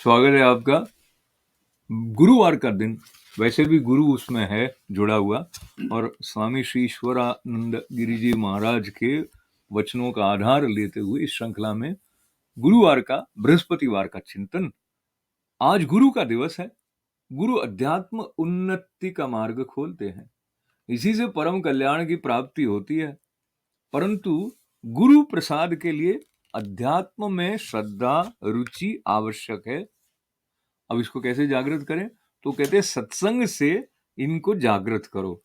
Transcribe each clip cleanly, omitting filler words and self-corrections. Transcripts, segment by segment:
स्वागत है आपका। गुरुवार का दिन, वैसे भी गुरु उसमें है जुड़ा हुआ, और स्वामी श्री ईश्वरानंद गिरि जी महाराज के वचनों का आधार लेते हुए इस श्रृंखला में गुरुवार का, बृहस्पतिवार का चिंतन। आज गुरु का दिवस है। गुरु अध्यात्म उन्नति का मार्ग खोलते हैं, इसी से परम कल्याण की प्राप्ति होती है। परंतु गुरु प्रसाद के लिए अध्यात्म में श्रद्धा, रुचि आवश्यक है। अब इसको कैसे जागृत करें? तो कहते हैं सत्संग से इनको जागृत करो,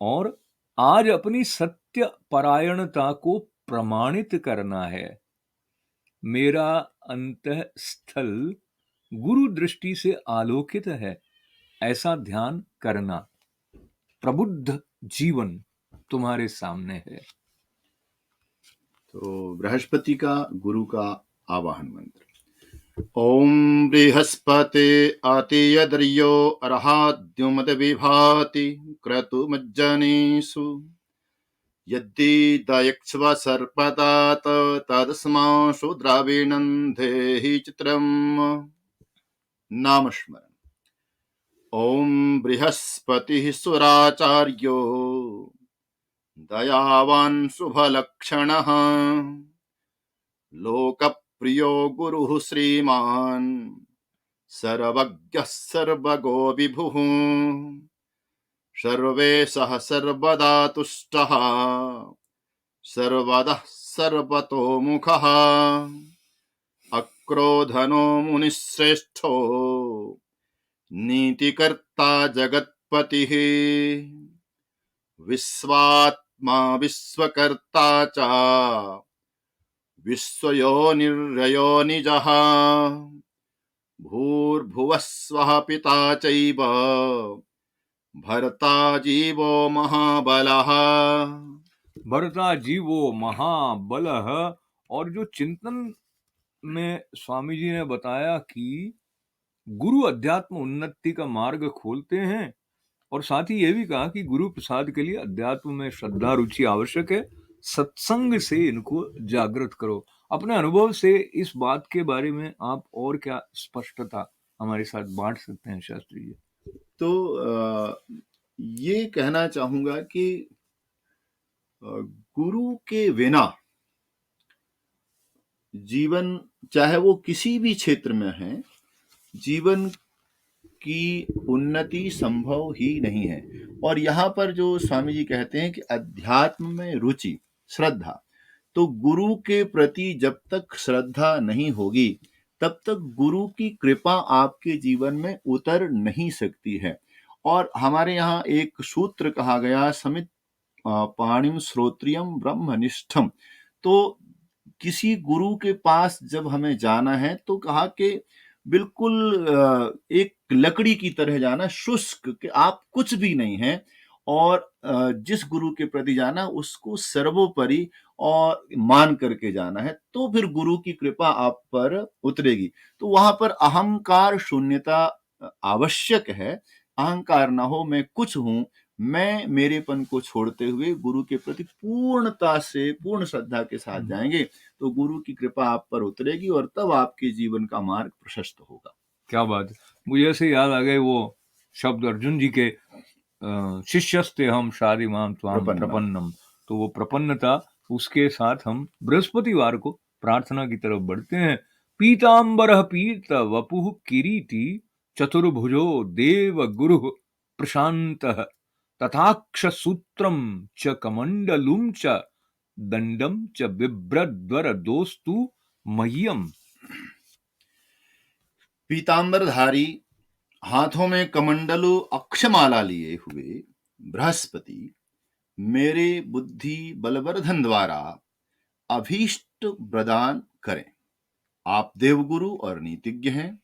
और आज अपनी सत्य परायणता को प्रमाणित करना है। मेरा अंतःस्थल गुरु दृष्टि से आलोकित है, ऐसा ध्यान करना। प्रबुद्ध जीवन तुम्हारे सामने है। तो बृहस्पति का गुरु का आवाहन मंत्र। ओम बृहस्पते आतियद्रियो अर्हाद्युमद विभाति क्रतुमज्जनेषु यद्दिदयक्ष्व सर्पतात तदस्माशु द्राविणं देहि चित्रम्। नामस्मरण। ओम बृहस्पतिः सुराचार्यो दयावान् शुभलक्षणः लोकप्रियो गुरुः श्रीमान् सर्वज्ञः सर्वगो विभुः सर्वेशः सर्वदा तुष्टः सर्वदा सर्वतोमुखः अक्रोधनो मुनिश्रेष्ठो नीतिकर्ता जगत्पतिः विश्वात्मा विश्वकर्ता च विश्वयोनिर्ययो निजः भूर्भुवः स्वः पिता चैव भर्ता जीवो महाबलः। भरता जीवो महाबलः। और जो चिंतन में स्वामी जी ने बताया कि गुरु अध्यात्म उन्नति का मार्ग खोलते हैं, और साथ ही ये भी कहा कि गुरु प्रसाद के लिए अध्यात्म में श्रद्धा, रुचि आवश्यक है। सत्संग से इनको जागृत करो। अपने अनुभव से इस बात के बारे में आप और क्या स्पष्टता हमारे साथ बांट सकते हैं शास्त्री जी? तो ये कहना चाहूंगा कि गुरु के बिना जीवन, चाहे वो किसी भी क्षेत्र में है, जीवन की उन्नति संभव ही नहीं है। और यहाँ पर जो स्वामी जी कहते हैं कि अध्यात्म में रुचि, श्रद्धा, तो गुरु के प्रति जब तक श्रद्धा नहीं होगी तब तक गुरु की कृपा आपके जीवन में उतर नहीं सकती है। और हमारे यहाँ एक सूत्र कहा गया, समित पाणिम श्रोत्रियम ब्रह्मनिष्ठम। तो किसी गुरु के पास जब हमें जाना है तो कहा कि बिल्कुल एक लकड़ी की तरह जाना, शुष्क, कि आप कुछ भी नहीं हैं, और जिस गुरु के प्रति जाना उसको सर्वोपरि और मान करके जाना है, तो फिर गुरु की कृपा आप पर उतरेगी। तो वहां पर अहंकार शून्यता आवश्यक है। अहंकार ना हो, मैं कुछ हूं, मैं मेरेपन को छोड़ते हुए गुरु के प्रति पूर्णता से, पूर्ण श्रद्धा के साथ जाएंगे तो गुरु की कृपा आप पर उतरेगी और तब आपके जीवन का मार्ग प्रशस्त होगा। क्या बात है। मुझे ऐसे याद आ गए वो शब्द अर्जुन जी के, शिष्यस्ते हम शारीमाम त्वाम प्रपन्नम। तो वो प्रपन्नता, उसके साथ हम बृहस्पतिवार को प्रार्थना की तरफ बढ़ते हैं। पीतांबरः पीत वपुः किरीटी चतुर्भुजो देव गुरु प्रशांतः तथाक्ष सूत्रम च कमंडलुम च दंडम च बिभ्रद्वर दोस्तु मह्यम। पीतांबरधारी, हाथों में कमंडलु अक्षमाला लिए हुए बृहस्पति मेरे बुद्धि बलवर्धन द्वारा अभीष्ट प्रदान करें। आप देवगुरु और नीतिज्ञ हैं।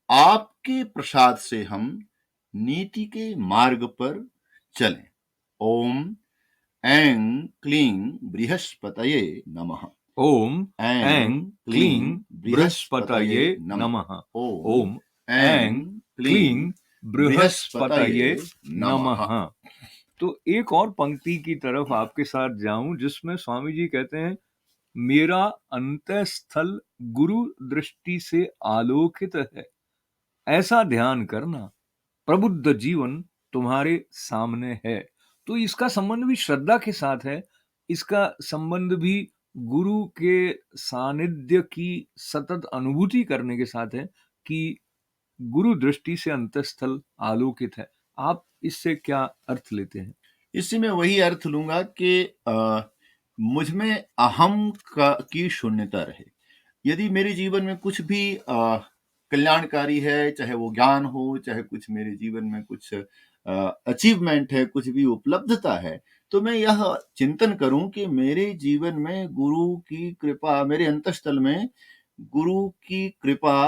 आपके प्रसाद से हम नीति के मार्ग पर चलें। ओम ऐं क्लीं बृहस्पतये नमः। ओम ऐं क्लीं बृहस्पतये नमः। ओम ऐं क्लीं बृहस्पतये नमः। तो एक और पंक्ति की तरफ आपके साथ जाऊं जिसमें स्वामी जी कहते हैं मेरा अंतःस्थल गुरु दृष्टि से आलोकित है। ऐसा ध्यान करना, प्रबुद्ध जीवन तुम्हारे सामने है। तो इसका संबंध भी श्रद्धा के साथ है, इसका संबंध भी गुरु के सानिध्य की सतत अनुभूति करने के साथ है कि गुरु दृष्टि से अंतःस्थल आलोकित है। आप इससे क्या अर्थ लेते हैं? इससे मैं वही अर्थ लूंगा कि मुझ में अहम की शून्यता रहे। यदि मेरे जीवन में कुछ भी कल्याणकारी है, चाहे वो ज्ञान हो, चाहे कुछ मेरे जीवन में कुछ अचीवमेंट है, कुछ भी उपलब्धता है, तो मैं यह चिंतन करूं कि मेरे जीवन में गुरु की कृपा, मेरे अंतःस्थल में गुरु की कृपा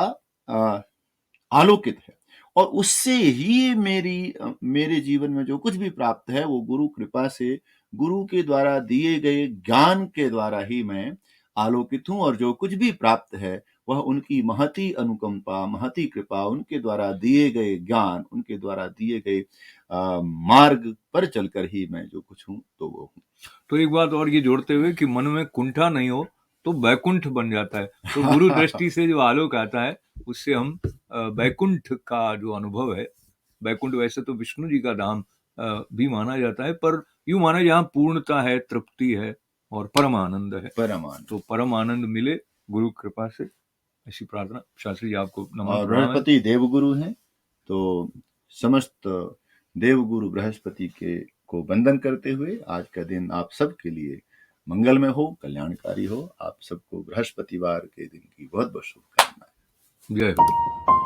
आलोकित है, और उससे ही मेरे जीवन में जो कुछ भी प्राप्त है वो गुरु कृपा से, गुरु के द्वारा दिए गए ज्ञान के द्वारा ही मैं आलोकित हूं, और जो कुछ भी प्राप्त है वह उनकी महती अनुकंपा, महती कृपा, उनके द्वारा दिए गए ज्ञान, उनके द्वारा दिए गए मार्ग पर चलकर ही मैं जो कुछ हूं तो वो हूं। तो एक बात और ये जोड़ते हुए कि मन में कुंठा नहीं हो तो बैकुंठ बन जाता है। तो गुरु दृष्टि से जो आलोक आता है उससे हम बैकुंठ का जो अनुभव है, बैकुंठ वैसे तो विष्णु जी का धाम भी माना जाता है, पर यूं माना जहाँ पूर्णता है, तृप्ति है और परम आनंद है। परम आनंद। तो परम आनंद मिले गुरु कृपा से, ऐसी प्रार्थना। शास्त्री जी आपको नमन और प्रणाम है। बृहस्पति देवगुरु हैं, तो समस्त देवगुरु बृहस्पति के को वंदन करते हुए आज का दिन आप सबके लिए मंगलमय हो, कल्याणकारी हो। आप सबको बृहस्पतिवार के दिन की बहुत बहुत शुभकामनाएं। जय हो।